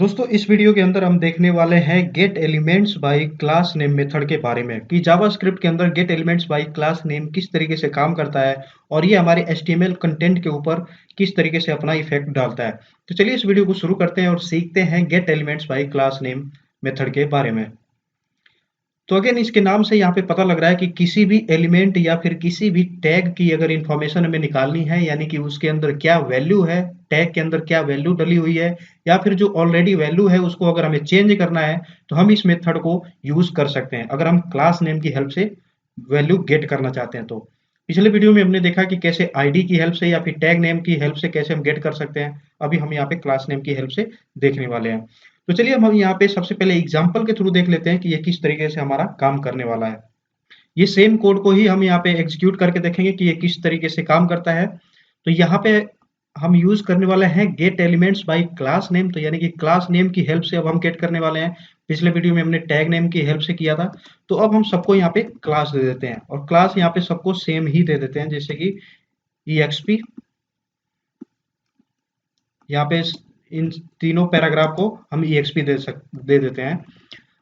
दोस्तों इस वीडियो के अंदर हम देखने वाले हैं gate elements bye class name method के बारे में कि जावास्क्रिप्ट के अंदर gate elements bye class name किस तरीके से काम करता है और ये हमारे एचटीएमएल कंटेंट के ऊपर किस तरीके से अपना इफेक्ट डालता है। तो चलिए इस वीडियो को शुरू करते हैं और सीखते हैं gate elements bye class name method के बारे में। तो अगेन इसके नाम से यहाँ पे पता लग रहा है कि किसी भी एलिमेंट या फिर किसी भी टैग की अगर इंफॉर्मेशन हमें निकालनी है, यानी कि उसके अंदर क्या वैल्यू है, टैग के अंदर क्या वैल्यू डली हुई है, या फिर जो ऑलरेडी वैल्यू है उसको अगर हमें चेंज करना है तो हम इस मेथड को यूज कर सकते हैं अगर हम क्लास नेम की हेल्प से वैल्यू गेट करना चाहते हैं। तो पिछले वीडियो में हमने देखा कि कैसे आईडी की हेल्प से या फिर टैग नेम की हेल्प से कैसे हम गेट कर सकते हैं। अभी हम यहाँ पे क्लास नेम की हेल्प से देखने वाले हैं। तो चलिए हम यहाँ पे सबसे पहले एग्जाम्पल के थ्रू देख लेते हैं कि ये किस तरीके से हमारा काम करने वाला है। ये सेम कोड को ही हम यहाँ पे एग्जीक्यूट करके देखेंगे कि ये किस तरीके से काम करता है। तो यहाँ पे हम यूज करने वाले हैं gate elements bye class name. तो यानी कि क्लास नेम की हेल्प से अब हम गेट करने वाले हैं। पिछले वीडियो में हमने टैग नेम की हेल्प से किया था। तो अब हम सबको यहाँ पे क्लास दे देते हैं और क्लास यहाँ पे सबको सेम ही दे देते हैं, जैसे कि EXP। यहाँ पे इन तीनों पैराग्राफ को हम EXP दे देते हैं।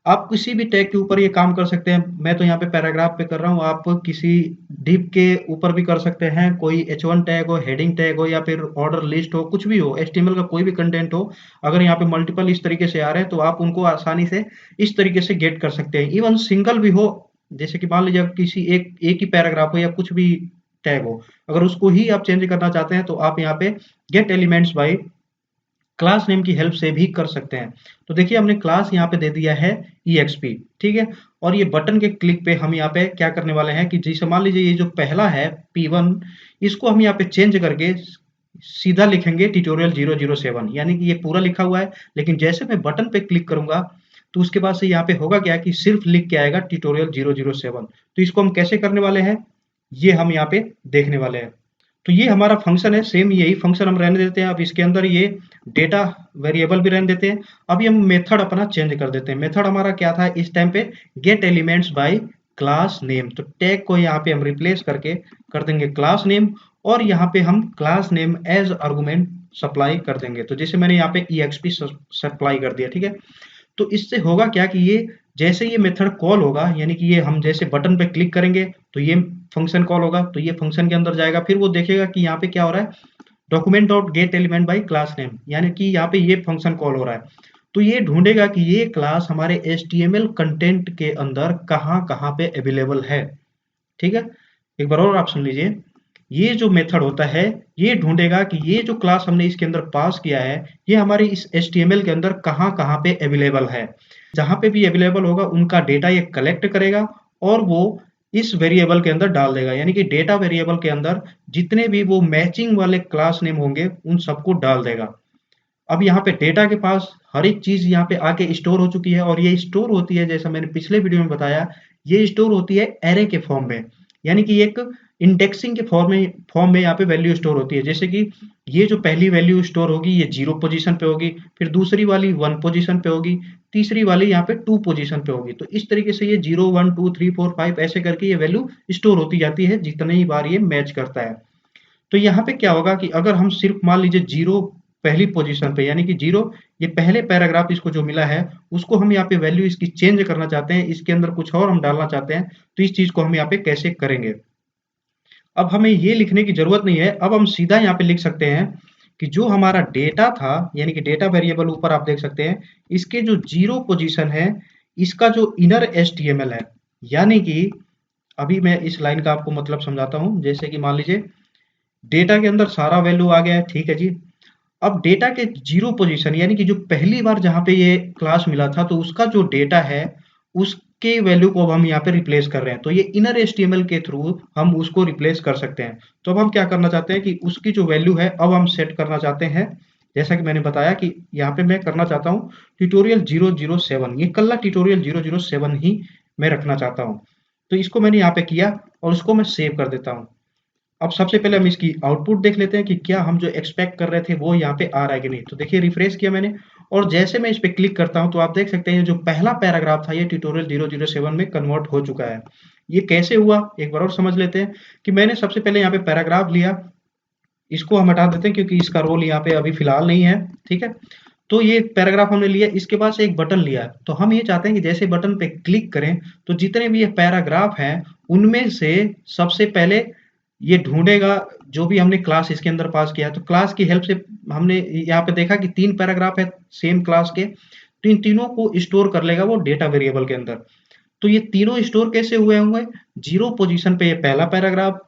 आप किसी भी टैग के ऊपर ये काम कर सकते हैं। मैं तो यहाँ पे पैराग्राफ पे कर रहा हूँ, आप किसी डिप के ऊपर भी कर सकते हैं। कोई H1 टैग हो, हेडिंग टैग हो, या फिर ऑर्डर लिस्ट हो, कुछ भी हो, HTML का कोई भी कंटेंट हो। अगर यहाँ पे मल्टीपल इस तरीके से आ रहे हैं तो आप उनको आसानी से इस तरीके से गेट कर सकते हैं। इवन सिंगल भी हो, जैसे कि मान लीजिए किसी एक ही पैराग्राफ हो या कुछ भी टैग हो, अगर उसको ही आप चेंज करना चाहते हैं तो आप यहाँ पे gate elements bye class name की हेल्प से भी कर सकते हैं। तो देखिए हमने क्लास यहाँ पे दे दिया है EXP, ठीक है। और ये बटन के क्लिक पे हम यहाँ पे क्या करने वाले हैं कि जैसे मान लीजिए ये जो पहला है P1, इसको हम यहाँ पे चेंज करके सीधा लिखेंगे ट्यूटोरियल 007, यानी कि ये पूरा लिखा हुआ है, लेकिन जैसे मैं बटन पे क्लिक करूंगा तो उसके बाद से यहाँ पे होगा क्या कि सिर्फ लिख के आएगा ट्यूटोरियल 007। तो इसको हम कैसे करने वाले हैं ये हम यहाँ पे देखने वाले हैं। तो ये हमारा फंक्शन है, सेम यही फंक्शन हम रहने देते हैं। अब इसके अंदर ये डेटा वेरिएबल भी रहने देते हैं। अभी हम मेथड अपना चेंज कर देते हैं। मेथड हमारा क्या था इस टाइम पे, gate elements bye class name. तो टैग को यहाँ पे हम रिप्लेस करके कर देंगे क्लास नेम, और यहाँ पे हम class name as argument supply कर देंगे। तो जैसे मैंने यहाँ पे EXP सप्लाई कर दिया, ठीक है। तो इससे होगा क्या कि ये जैसे ये मेथड कॉल होगा, यानी कि ये हम जैसे बटन पे क्लिक करेंगे तो ये फंक्शन कॉल होगा, तो ये फंक्शन के अंदर जाएगा। फिर वो देखेगा कि यहाँ पे क्या हो रहा है, document dot gate element by class name, यानी कि यहाँ पे ये फंक्शन कॉल हो रहा है। तो ये ढूंढेगा कि ये क्लास हमारे HTML कंटेंट के अंदर कहाँ कहाँ पे अवेलेबल है, ठीक है। एक बार और आप सुन लीजिए, ये जो मेथड होता है ये ढूंढेगा कि ये जो क्लास हमने इसके अंदर पास किया है ये हमारे इस HTML के अंदर कहाँ कहाँ पे अवेलेबल है। जहाँ पे भी अवेलेबल होगा उनका डेटा ये कलेक्ट करेगा और वो इस वेरिएबल के अंदर डाल देगा, यानी कि डेटा वेरिएबल के अंदर जितने भी वो मैचिंग वाले क्लास नेम होंगे उन सबको डाल देगा। अब यहाँ पे डेटा के पास हर एक चीज यहाँ पे आके स्टोर हो चुकी है, और ये स्टोर होती है जैसा मैंने पिछले वीडियो में बताया, ये स्टोर होती है एरे के फॉर्म में, यानी कि एक इंडेक्सिंग के फॉर्म में यहाँ पे वैल्यू स्टोर होती है। जैसे कि ये जो पहली वैल्यू स्टोर होगी ये 0 पोजीशन पे होगी, फिर दूसरी वाली 1 पोजीशन पे होगी, तीसरी वाली यहाँ पे 2 पोजीशन पे होगी। तो इस तरीके से ये 0 1 2 3 4 5 ऐसे करके ये वैल्यू स्टोर होती जाती है जितने ही बार ये मैच करता है। तो यहाँ पे क्या होगा कि अगर हम सिर्फ मान लीजिए 0 पहली पोजीशन पे, यानी कि 0 ये पहले पैराग्राफ इसको जो मिला है उसको हम यहाँ पे वैल्यू इसकी चेंज करना चाहते हैं, इसके अंदर कुछ और हम डालना चाहते हैं, तो इस चीज को हम यहाँ पे कैसे करेंगे। अब हमें ये लिखने की जरूरत नहीं है, अब हम सीधा यहाँ पे लिख सकते हैं कि जो हमारा डेटा था, यानी कि डेटा वेरिएबल ऊपर आप देख सकते हैं, इसके जो 0 पोजीशन है इसका जो इनर HTML है, यानी कि अभी मैं इस लाइन का आपको मतलब समझाता हूं। जैसे कि मान लीजिए डेटा के अंदर सारा वैल्यू आ गया है, ठीक है जी। अब डेटा के 0 पोजीशन, यानी कि जो पहली बार जहां पे ये क्लास मिला था तो उसका जो डेटा है उसके वैल्यू को अब हम यहाँ पे रिप्लेस कर रहे हैं। तो ये इनर HTML के थ्रू हम उसको रिप्लेस कर सकते हैं। तो अब हम क्या करना चाहते हैं कि उसकी जो वैल्यू है अब हम सेट करना चाहते हैं। जैसा कि मैंने बताया कि यहाँ पे मैं करना चाहता हूँ ट्यूटोरियल 007, ये कल्ला ट्यूटोरियल 007 ही मैं रखना चाहता हूँ। तो इसको मैंने यहाँ पे किया और उसको मैं सेव कर देता हूँ। अब सबसे पहले हम इसकी आउटपुट देख लेते हैं कि क्या हम जो एक्सपेक्ट कर रहे थे वो यहाँ पे आ रहा है कि नहीं। तो देखिए रिफ्रेश किया मैंने और जैसे मैं इस पे क्लिक करता हूँ तो आप देख सकते हैं जो पहला पैराग्राफ था ये ट्यूटोरियल 007 में कन्वर्ट हो चुका है। ये कैसे हुआ एक बार और समझ लेते हैं कि मैंने सबसे पहले यहाँ पे पैराग्राफ लिया, इसको हम हटा देते हैं क्योंकि इसका रोल यहाँ पे अभी फिलहाल नहीं है, ठीक है। तो ये पैराग्राफ हमने लिया, इसके बाद से एक बटन लिया, तो हम ये चाहते हैं कि जैसे बटन पे क्लिक करें तो जितने भी ये पैराग्राफ हैं उनमें से सबसे पहले ये ढूंढेगा जो भी हमने क्लास इसके अंदर पास किया है। तो क्लास की हेल्प से हमने यहाँ पे देखा कि 3 पैराग्राफ है सेम क्लास के, तो इन तीनों को स्टोर कर लेगा वो डेटा वेरिएबल के अंदर। तो ये तीनों स्टोर कैसे हुए होंगे? 0 पोजीशन पे ये पहला पैराग्राफ,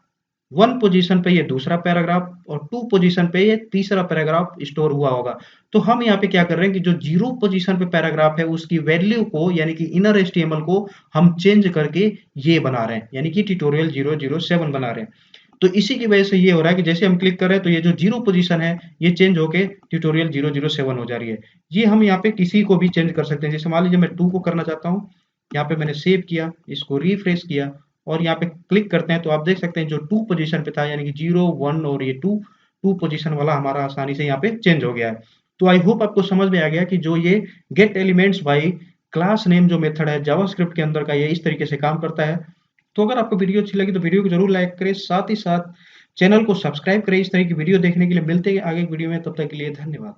1 पोजीशन पे ये दूसरा पैराग्राफ और 2 पोजीशन पे ये तीसरा पैराग्राफ स्टोर हुआ होगा। तो हम यहाँ पे क्या कर रहे हैं कि जो 0 पोजीशन पे पैराग्राफ है उसकी वैल्यू को यानी कि इनर एचटीएमएल को हम चेंज करके ये बना रहे हैं, यानी कि ट्यूटोरियल 007 बना रहे हैं। तो इसी की वजह से ये हो रहा है कि जैसे हम क्लिक कर रहे हैं तो ये जो 0 पोजीशन है ये चेंज होके ट्यूटोरियल 007 हो जा रही है। ये हम यहाँ पे किसी को भी चेंज कर सकते हैं। जैसे मान लीजिए मैं 2 को करना चाहता हूँ, यहाँ पे मैंने सेव किया, इसको रिफ्रेश किया और यहाँ पे क्लिक करते हैं तो आप देख सकते हैं जो 2 पोजीशन पे था यानी कि 0, 1 और ये 2 पोजीशन वाला हमारा आसानी से यहाँ पे चेंज हो गया है। तो आई होप आपको समझ में आ गया कि जो ये gate elements bye class name जो मेथड है जावास्क्रिप्ट के अंदर का, ये इस तरीके से काम करता है। तो अगर आपको वीडियो अच्छी लगी तो वीडियो को जरूर लाइक करें, साथ ही साथ चैनल को सब्सक्राइब करें। इस तरह की वीडियो देखने के लिए मिलते हैं आगे की वीडियो में, तब तक के लिए धन्यवाद।